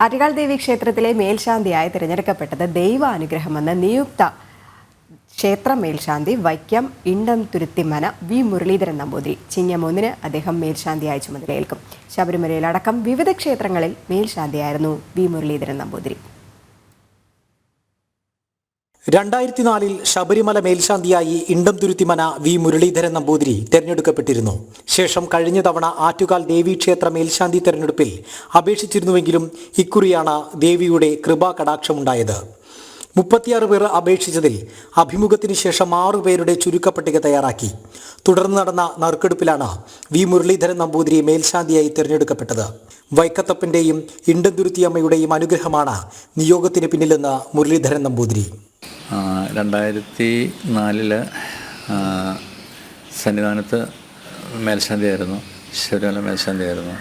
ആറ്റുകാൽ ദേവി ക്ഷേത്രത്തിലെ മേൽശാന്തിയായി തിരഞ്ഞെടുക്കപ്പെട്ടത് ദൈവാനുഗ്രഹമെന്ന് നിയുക്ത ക്ഷേത്ര മേൽശാന്തി വൈക്കം ഇണ്ടംതുരുത്തിമന വി മുരളീധരൻ നമ്പൂതിരി. ചിങ്ങം 1-ന് അദ്ദേഹം മേൽശാന്തിയായി ചുമതലയേൽക്കും. ശബരിമലയിലടക്കം വിവിധ ക്ഷേത്രങ്ങളിൽ മേൽശാന്തിയായിരുന്നു വി മുരളീധരൻ നമ്പൂതിരി. 2004-ൽ ശബരിമല മേൽശാന്തിയായി ഇണ്ടംതുരുത്തിമന വി മുരളീധരൻ നമ്പൂതിരി തെരഞ്ഞെടുക്കപ്പെട്ടിരുന്നു. ശേഷം കഴിഞ്ഞ തവണ ആറ്റുകാൽ ദേവീക്ഷേത്ര മേൽശാന്തി തെരഞ്ഞെടുപ്പിൽ അപേക്ഷിച്ചിരുന്നുവെങ്കിലും ഇക്കുറിയാണ് ദേവിയുടെ കൃപാകടാക്ഷമുണ്ടായത്. 36 പേർ അപേക്ഷിച്ചതിൽ അഭിമുഖത്തിന് ശേഷം 6 പേരുടെ ചുരുക്കപ്പട്ടിക തയ്യാറാക്കി. തുടർന്ന് നടന്ന നറുക്കെടുപ്പിലാണ് വി മുരളീധരൻ നമ്പൂതിരി മേൽശാന്തിയായി തിരഞ്ഞെടുക്കപ്പെട്ടത്. വൈക്കത്തപ്പൻ്റെയും ഇണ്ടംതുരുത്തിയമ്മയുടെയും അനുഗ്രഹമാണ് നിയോഗത്തിന് പിന്നിലെന്ന് മുരളീധരൻ നമ്പൂതിരി. 2004 സന്നിധാനത്ത് മേൽശാന്തിയായിരുന്നു, ശബരിമല മേൽശാന്തിയായിരുന്നു.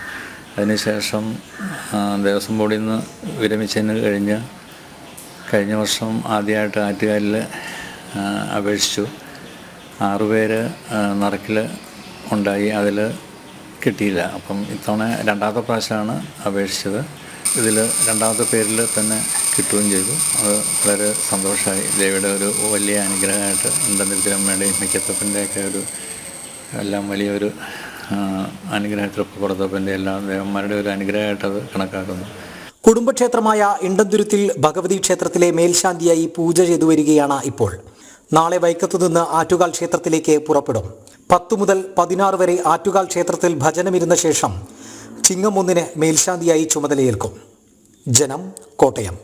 അതിനുശേഷം ദേവസ്വം ബോർഡിൽ നിന്ന് വിരമിച്ചതിന് കഴിഞ്ഞ വർഷം ആദ്യമായിട്ട് ആറ്റുകാലിൽ അപേക്ഷിച്ചു. 6 പേര് നറുക്കിൽ ഉണ്ടായി, അതിൽ കിട്ടിയില്ല. അപ്പം ഇത്തവണ രണ്ടാമത്തെ പ്രാവശ്യമാണ് അപേക്ഷിച്ചത്. ഇതിൽ രണ്ടാമത്തെ പേരിൽ തന്നെ കിട്ടുകയും ചെയ്തു. അത് വളരെ സന്തോഷമായി. ദേവിയുടെ ഒരു വലിയ അനുഗ്രഹമായിട്ട് ഇണ്ടംതുരുത്തിയമ്മയുടെയും മിക്കത്തപ്പൻ്റെയൊക്കെ എല്ലാം വലിയൊരു അനുഗ്രഹത്തിൽ കൊടുത്തപ്പൻ്റെ എല്ലാ ദേവന്മാരുടെ ഒരു അനുഗ്രഹമായിട്ടത് കണക്കാക്കുന്നു. കുടുംബക്ഷേത്രമായ ഇണ്ടംതുരുത്തിൽ ഭഗവതി ക്ഷേത്രത്തിലെ മേൽശാന്തിയായി പൂജ ചെയ്തു വരികയാണ് ഇപ്പോൾ. നാളെ വൈക്കത്തു നിന്ന് ആറ്റുകാൽ ക്ഷേത്രത്തിലേക്ക് പുറപ്പെടും. 10 മുതൽ 16 വരെ ആറ്റുകാൽ ക്ഷേത്രത്തിൽ ഭജനമിരുന്ന ശേഷം ചിങ്ങം 1-ന് മേൽശാന്തിയായി ചുമതലയേൽക്കും. ജനം, കോട്ടയം.